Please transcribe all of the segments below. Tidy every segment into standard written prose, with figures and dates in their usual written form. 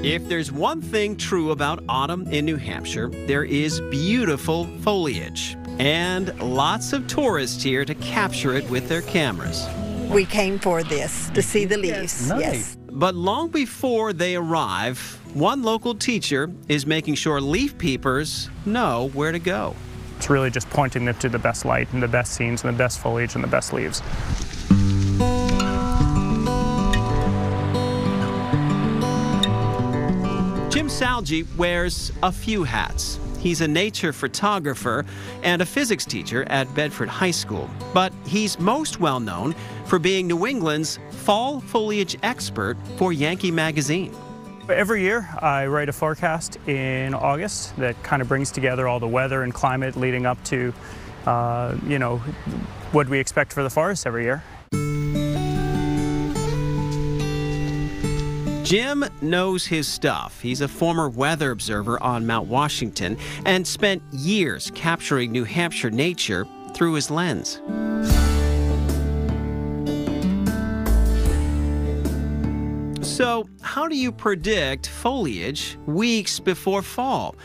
If there's one thing true about autumn in New Hampshire, there is beautiful foliage and lots of tourists here to capture it with their cameras. We came for this, to see the leaves, Nice. yes. But long before they arrive, one local teacher is making sure leaf peepers know where to go. It's really just pointing them to the best light and the best scenes and the best foliage and the best leaves. Jim Salgi wears a few hats. He's a nature photographer and a physics teacher at Bedford High School. But he's most well known for being New England's fall foliage expert for Yankee Magazine. Every year I write a forecast in August that kind of brings together all the weather and climate leading up to, what we expect for the forest every year. Jim knows his stuff. He's a former weather observer on Mount Washington and spent years capturing New Hampshire nature through his lens. So, how do you predict foliage weeks before fall?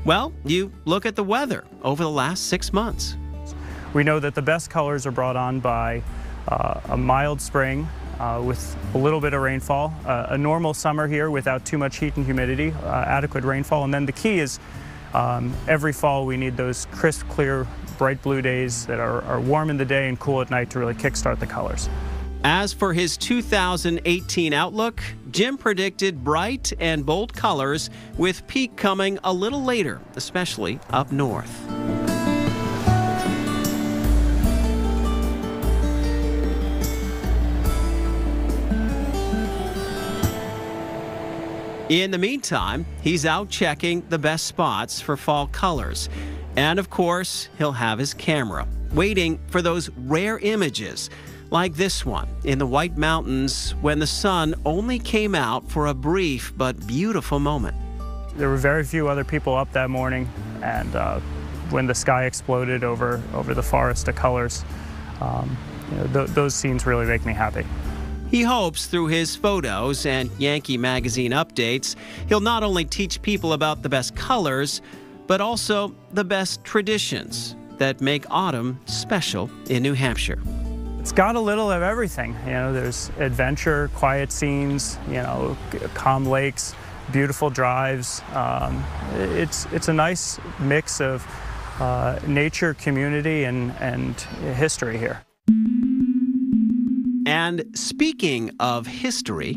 Well, you look at the weather over the last 6 months. We know that the best colors are brought on by a mild spring with a little bit of rainfall, a normal summer here without too much heat and humidity, adequate rainfall, and then the key is every fall we need those crisp, clear, bright blue days that are warm in the day and cool at night to really kickstart the colors. As for his 2018 outlook, Jim predicted bright and bold colors with peak coming a little later, especially up north. In the meantime, he's out checking the best spots for fall colors. And of course, he'll have his camera, waiting for those rare images, like this one in the White Mountains when the sun only came out for a brief but beautiful moment. There were very few other people up that morning, and when the sky exploded over the forest of colors, those scenes really make me happy. He hopes through his photos and Yankee Magazine updates, he'll not only teach people about the best colors, but also the best traditions that make autumn special in New Hampshire. It's got a little of everything. There's adventure, quiet scenes, calm lakes, beautiful drives. It's a nice mix of nature, community, and history here. And speaking of history,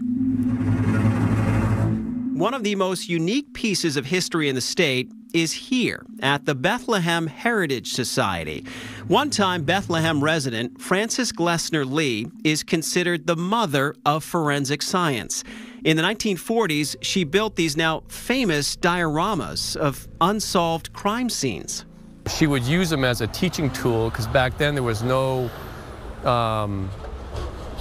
one of the most unique pieces of history in the state is here at the Bethlehem Heritage Society. One-time Bethlehem resident Frances Glessner Lee is considered the mother of forensic science. In the 1940s, she built these now famous dioramas of unsolved crime scenes. She would use them as a teaching tool because back then there was no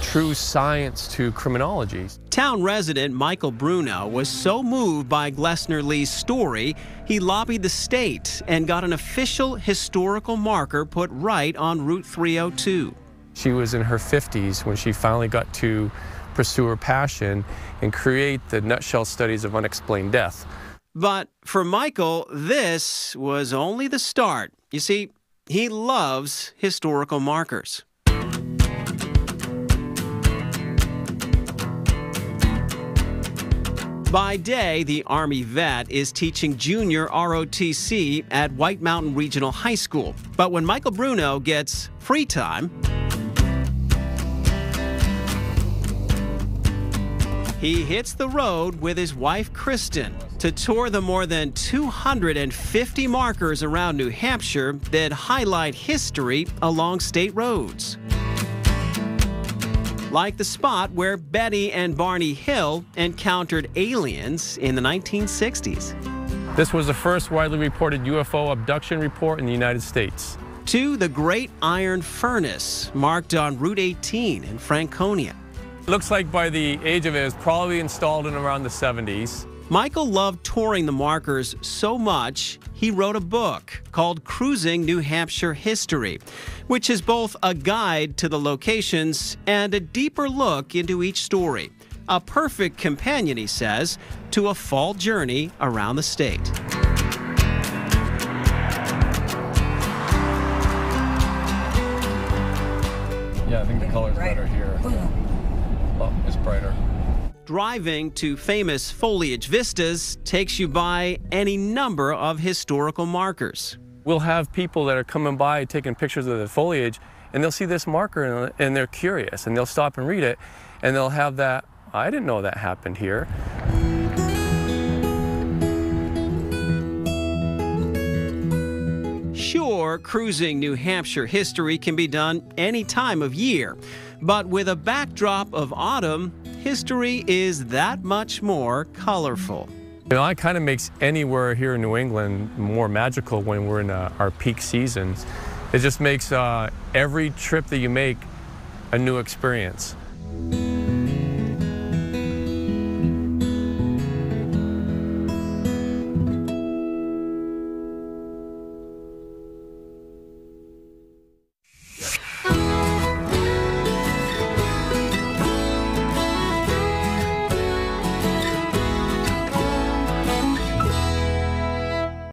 true science to criminology. Town resident Michael Bruno was so moved by Glessner Lee's story, he lobbied the state and got an official historical marker put right on Route 302. She was in her 50s when she finally got to pursue her passion and create the nutshell studies of unexplained death. But for Michael, this was only the start. You see, he loves historical markers. By day, the Army vet is teaching junior ROTC at White Mountain Regional High School. But when Michael Bruno gets free time, he hits the road with his wife, Kristen, to tour the more than 250 markers around New Hampshire that highlight history along state roads. Like the spot where Betty and Barney Hill encountered aliens in the 1960s. This was the first widely reported UFO abduction report in the United States. To the Great Iron Furnace, marked on Route 18 in Franconia. Looks like by the age of it, it was probably installed in around the 70s. Michael loved touring the markers so much, he wrote a book called Cruising New Hampshire History, which is both a guide to the locations and a deeper look into each story. A perfect companion, he says, to a fall journey around the state. Yeah, I think the color's better here. Oh, it's brighter. Driving to famous foliage vistas takes you by any number of historical markers. We'll have people that are coming by taking pictures of the foliage, and they'll see this marker and they're curious, and they'll stop and read it, and they'll have that, I didn't know that happened here. Sure, cruising New Hampshire history can be done any time of year, but with a backdrop of autumn, history is that much more colorful. You know, it kind of makes anywhere here in New England more magical when we're in our peak seasons. It just makes every trip that you make a new experience.